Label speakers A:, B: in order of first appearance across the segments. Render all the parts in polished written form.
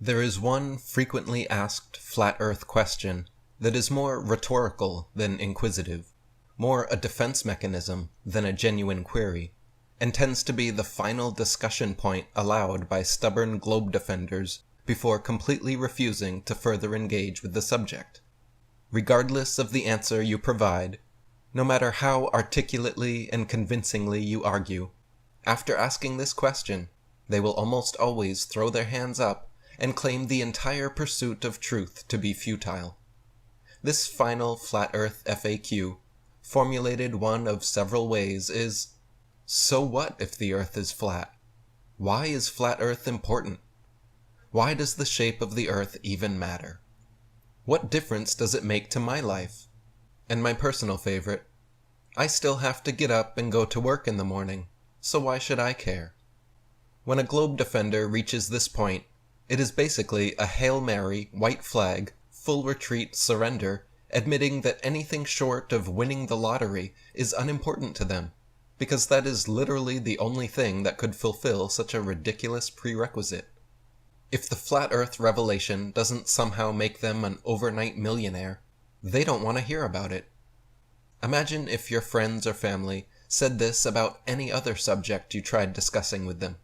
A: There is one frequently asked flat earth question that is more rhetorical than inquisitive, more a defense mechanism than a genuine query, and tends to be the final discussion point allowed by stubborn globe defenders before completely refusing to further engage with the subject. Regardless of the answer you provide, no matter how articulately and convincingly you argue, after asking this question, they will almost always throw their hands up and claim the entire pursuit of truth to be futile. This final flat earth FAQ, formulated one of several ways, is, so what if the earth is flat? Why is flat earth important? Why does the shape of the earth even matter? What difference does it make to my life? And my personal favorite, I still have to get up and go to work in the morning, so why should I care? When a globe defender reaches this point, it is basically a Hail Mary, white flag, full retreat surrender, admitting that anything short of winning the lottery is unimportant to them, because that is literally the only thing that could fulfill such a ridiculous prerequisite. If the flat earth revelation doesn't somehow make them an overnight millionaire, they don't want to hear about it. Imagine if your friends or family said this about any other subject you tried discussing with them.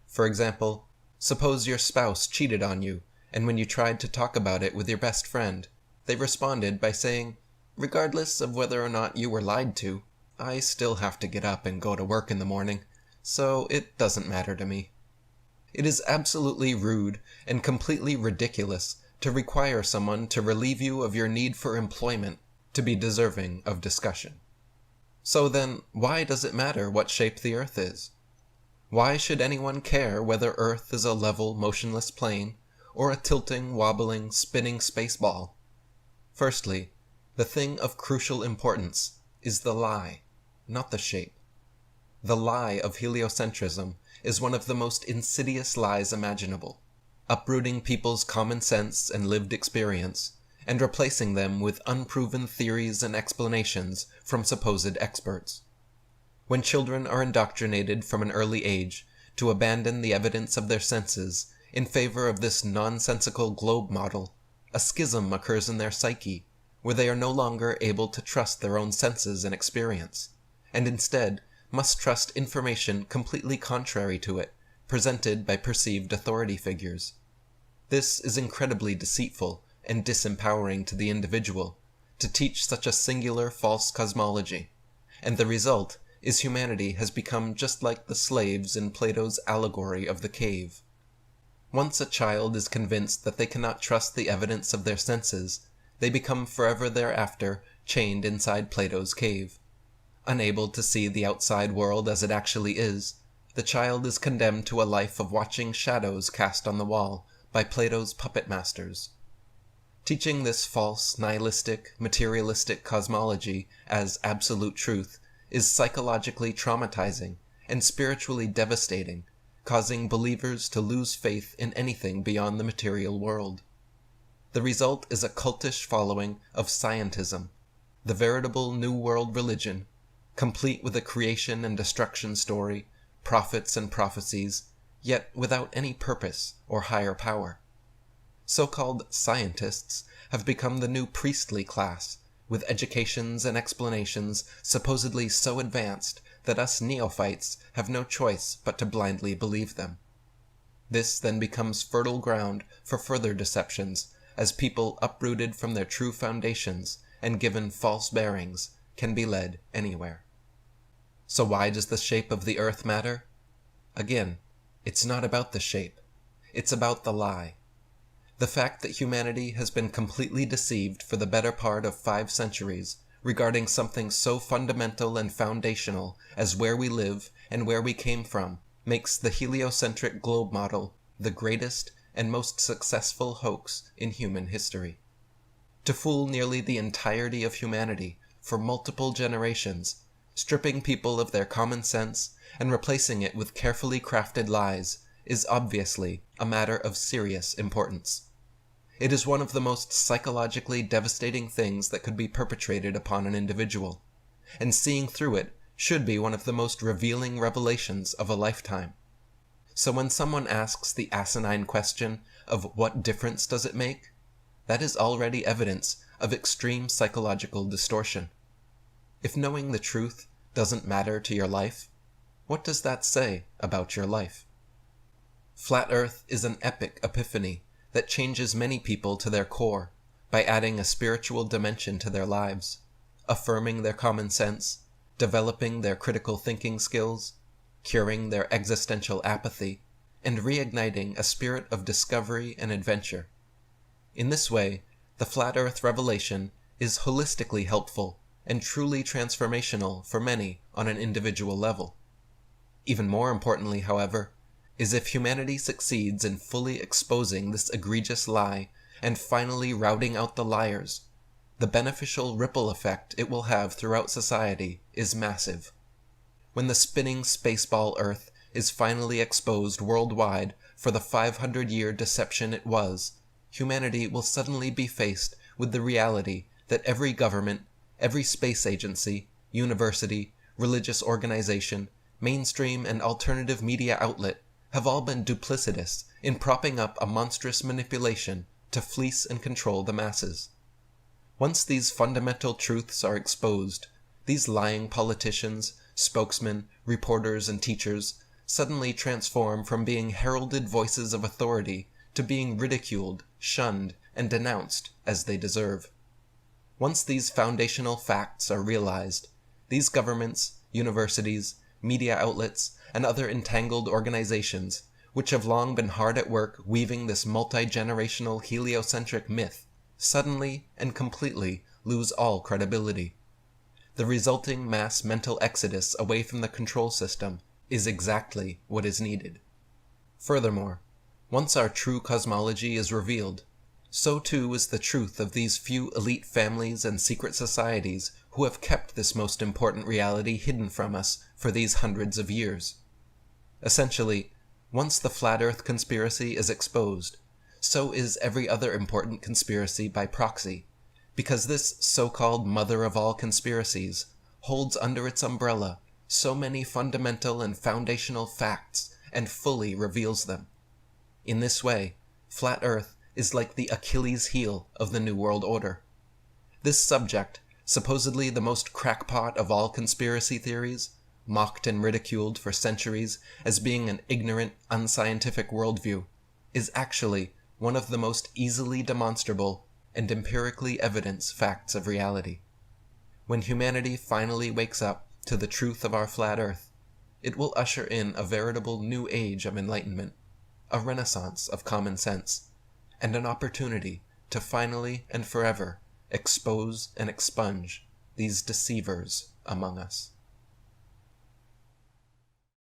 A: For example, suppose your spouse cheated on you, and when you tried to talk about it with your best friend, they responded by saying, regardless of whether or not you were lied to, I still have to get up and go to work in the morning, so it doesn't matter to me. It is absolutely rude and completely ridiculous to require someone to relieve you of your need for employment to be deserving of discussion. So then, why does it matter what shape the earth is? Why should anyone care whether Earth is a level, motionless plane, or a tilting, wobbling, spinning space ball? Firstly, the thing of crucial importance is the lie, not the shape. The lie of heliocentrism is one of the most insidious lies imaginable, uprooting people's common sense and lived experience, and replacing them with unproven theories and explanations from supposed experts. When children are indoctrinated from an early age to abandon the evidence of their senses in favor of this nonsensical globe model, a schism occurs in their psyche, where they are no longer able to trust their own senses and experience, and instead must trust information completely contrary to it, presented by perceived authority figures. This is incredibly deceitful and disempowering to the individual, to teach such a singular false cosmology, and the result is humanity has become just like the slaves in Plato's allegory of the cave. Once a child is convinced that they cannot trust the evidence of their senses, they become forever thereafter chained inside Plato's cave. Unable to see the outside world as it actually is, the child is condemned to a life of watching shadows cast on the wall by Plato's puppet masters. Teaching this false, nihilistic, materialistic cosmology as absolute truth is psychologically traumatizing and spiritually devastating, causing believers to lose faith in anything beyond the material world. The result is a cultish following of scientism, the veritable New World religion, complete with a creation and destruction story, prophets and prophecies, yet without any purpose or higher power. So-called scientists have become the new priestly class, with educations and explanations supposedly so advanced that us neophytes have no choice but to blindly believe them. This then becomes fertile ground for further deceptions, as people uprooted from their true foundations and given false bearings can be led anywhere. So why does the shape of the earth matter? Again, it's not about the shape. It's about the lie. The fact that humanity has been completely deceived for the better part of 5 centuries regarding something so fundamental and foundational as where we live and where we came from makes the heliocentric globe model the greatest and most successful hoax in human history. To fool nearly the entirety of humanity for multiple generations, stripping people of their common sense and replacing it with carefully crafted lies, is obviously a matter of serious importance. It is one of the most psychologically devastating things that could be perpetrated upon an individual, and seeing through it should be one of the most revealing revelations of a lifetime. So when someone asks the asinine question of what difference does it make, that is already evidence of extreme psychological distortion. If knowing the truth doesn't matter to your life, what does that say about your life? Flat Earth is an epic epiphany that changes many people to their core by adding a spiritual dimension to their lives, affirming their common sense, developing their critical thinking skills, curing their existential apathy, and reigniting a spirit of discovery and adventure. In this way, the Flat Earth revelation is holistically helpful and truly transformational for many on an individual level. Even more importantly, however, is if humanity succeeds in fully exposing this egregious lie and finally routing out the liars, the beneficial ripple effect it will have throughout society is massive. When the spinning spaceball Earth is finally exposed worldwide for the 500-year deception it was, humanity will suddenly be faced with the reality that every government, every space agency, university, religious organization, mainstream and alternative media outlet have all been duplicitous in propping up a monstrous manipulation to fleece and control the masses. Once these fundamental truths are exposed, these lying politicians, spokesmen, reporters, and teachers suddenly transform from being heralded voices of authority to being ridiculed, shunned, and denounced as they deserve. Once these foundational facts are realized, these governments, universities, media outlets, and other entangled organizations, which have long been hard at work weaving this multi-generational heliocentric myth, suddenly and completely lose all credibility. The resulting mass mental exodus away from the control system is exactly what is needed. Furthermore, once our true cosmology is revealed, so too is the truth of these few elite families and secret societies who have kept this most important reality hidden from us for these hundreds of years. Essentially, once the Flat Earth conspiracy is exposed, so is every other important conspiracy by proxy, because this so-called mother of all conspiracies holds under its umbrella so many fundamental and foundational facts and fully reveals them. In this way, Flat Earth is like the Achilles heel of the New World Order. This subject, supposedly the most crackpot of all conspiracy theories, mocked and ridiculed for centuries as being an ignorant, unscientific worldview, is actually one of the most easily demonstrable and empirically evidenced facts of reality. When humanity finally wakes up to the truth of our flat Earth, it will usher in a veritable new age of enlightenment, a renaissance of common sense, and an opportunity to finally and forever expose and expunge these deceivers among us.